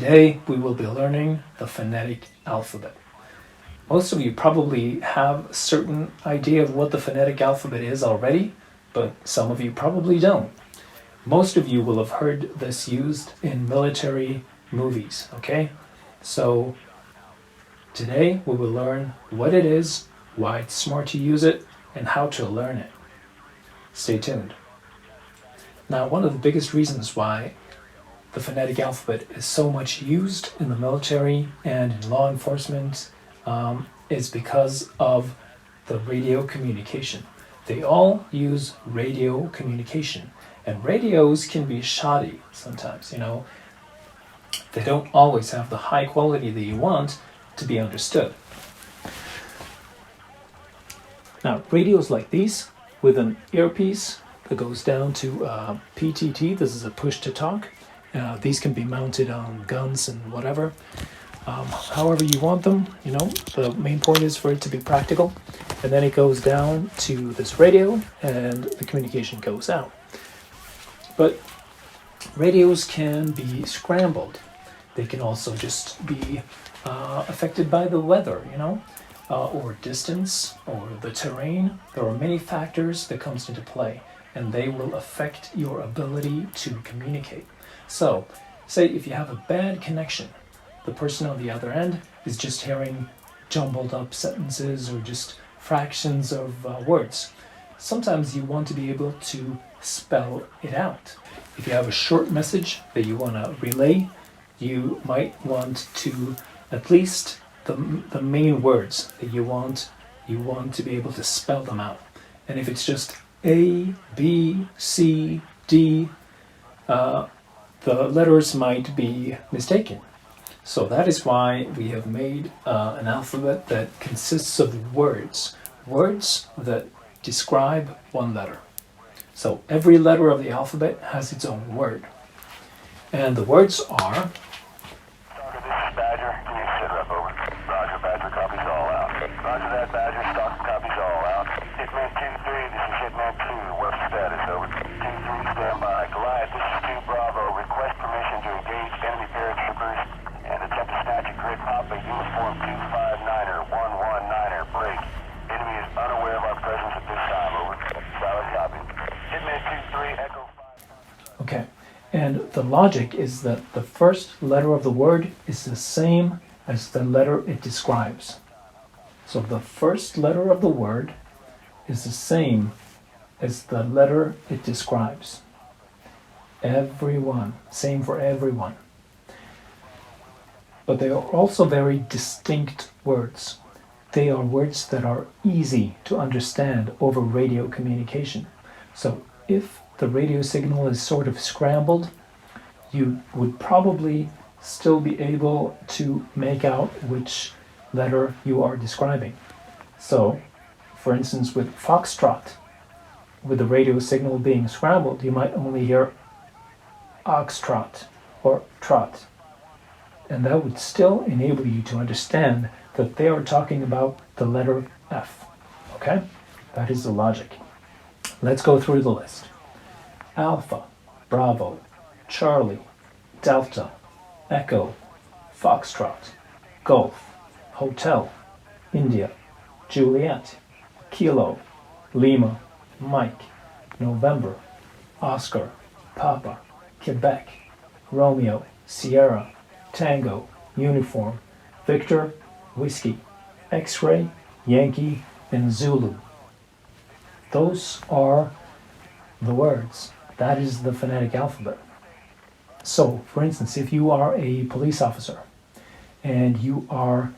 Today we will be learning the phonetic alphabet. Most of you probably have a certain idea of what the phonetic alphabet is already, but some of you probably don't. Most of you will have heard this used in military movies, okay? So today we will learn what it is, why it's smart to use it, and how to learn it. Stay tuned. Now, one of the biggest reasons why the phonetic alphabet is so much used in the military and in law enforcement is because of the radio communication. They all use radio communication, and radios can be shoddy sometimes, They don't always have the high quality that you want to be understood. Now, radios like these with an earpiece that goes down to PTT, this is a push to talk. These can be mounted on guns and whatever. However you want them, the main point is for it to be practical. And then it goes down to this radio and the communication goes out. But radios can be scrambled. They can also just be affected by the weather, or distance or the terrain. There are many factors that comes into play, and they will affect your ability to communicate. So, say if you have a bad connection, the person on the other end is just hearing jumbled up sentences or just fractions of words. Sometimes you want to be able to spell it out. If you have a short message that you want to relay, you might want to at least the main words that you want to be able to spell them out. And if it's just A, B, C, D, the letters might be mistaken. So that is why we have made an alphabet that consists of words that describe one letter. So every letter of the alphabet has its own word. And the words are... This is Badger. Can you sit rep over? Roger, Badger, copies all out. Roger that, Badger. Stock copies all out. Hitman 2-3, this is Hitman 2. What's the status, over? 2-3, stand by. Goliath, this is 2 Bravo. Request permission to engage enemy paratroopers and attempt to snatch a grid pop a uniform 259er, 119er. Break. Enemy is unaware of our presence at this time, over. Solid copy. Hitman 2-3, Echo 5. Okay. And the logic is that the first letter of the word is the same as the letter it describes. So the first letter of the word is the same as the letter it describes. Everyone. Same for everyone. But they are also very distinct words. They are words that are easy to understand over radio communication. So if the radio signal is sort of scrambled, you would probably still be able to make out which letter you are describing. So, for instance, with foxtrot, with the radio signal being scrambled, you might only hear oxtrot or trot. And that would still enable you to understand that they are talking about the letter F. Okay? That is the logic. Let's go through the list. Alpha, Bravo, Charlie, Delta, Echo, Foxtrot, Golf, Hotel, India, Juliet, Kilo, Lima, Mike, November, Oscar, Papa, Quebec, Romeo, Sierra, Tango, Uniform, Victor, Whiskey, X-Ray, Yankee, and Zulu. Those are the words. That is the phonetic alphabet. So, for instance, if you are a police officer and you are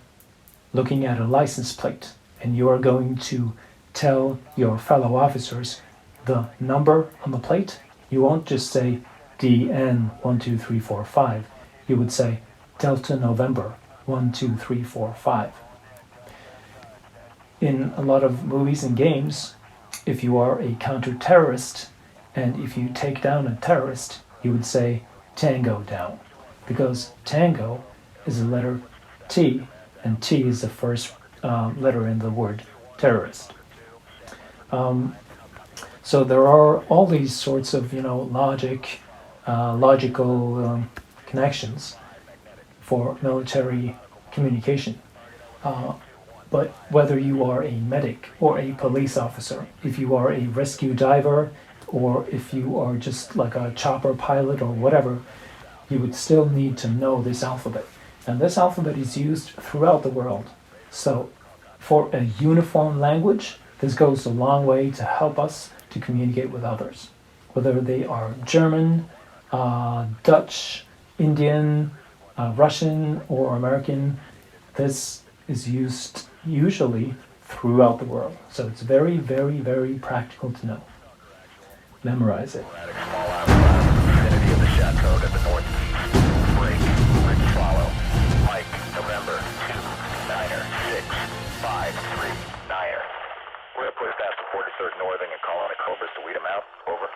looking at a license plate and you are going to tell your fellow officers the number on the plate, you won't just say DN12345. You would say Delta November 12345. In a lot of movies and games, if you are a counter-terrorist and if you take down a terrorist, you would say Tango down, because Tango is the letter T, and T is the first letter in the word terrorist. So there are all these sorts of, logical connections for military communication. But whether you are a medic or a police officer, if you are a rescue diver, or if you are just like a chopper pilot or whatever, you would still need to know this alphabet. And this alphabet is used throughout the world. So for a uniform language, this goes a long way to help us to communicate with others. Whether they are German, Dutch, Indian, Russian, or American, this is used usually throughout the world. So it's very, very, very practical to know. Memorize it. Small outcry, vicinity of the chateau to the northeast. Break, red swallow. Mike, November, 2, Niner, 6, 5, 3, Niner. We're gonna push past the 43rd Northing and call on the Cobras to weed them out. Over.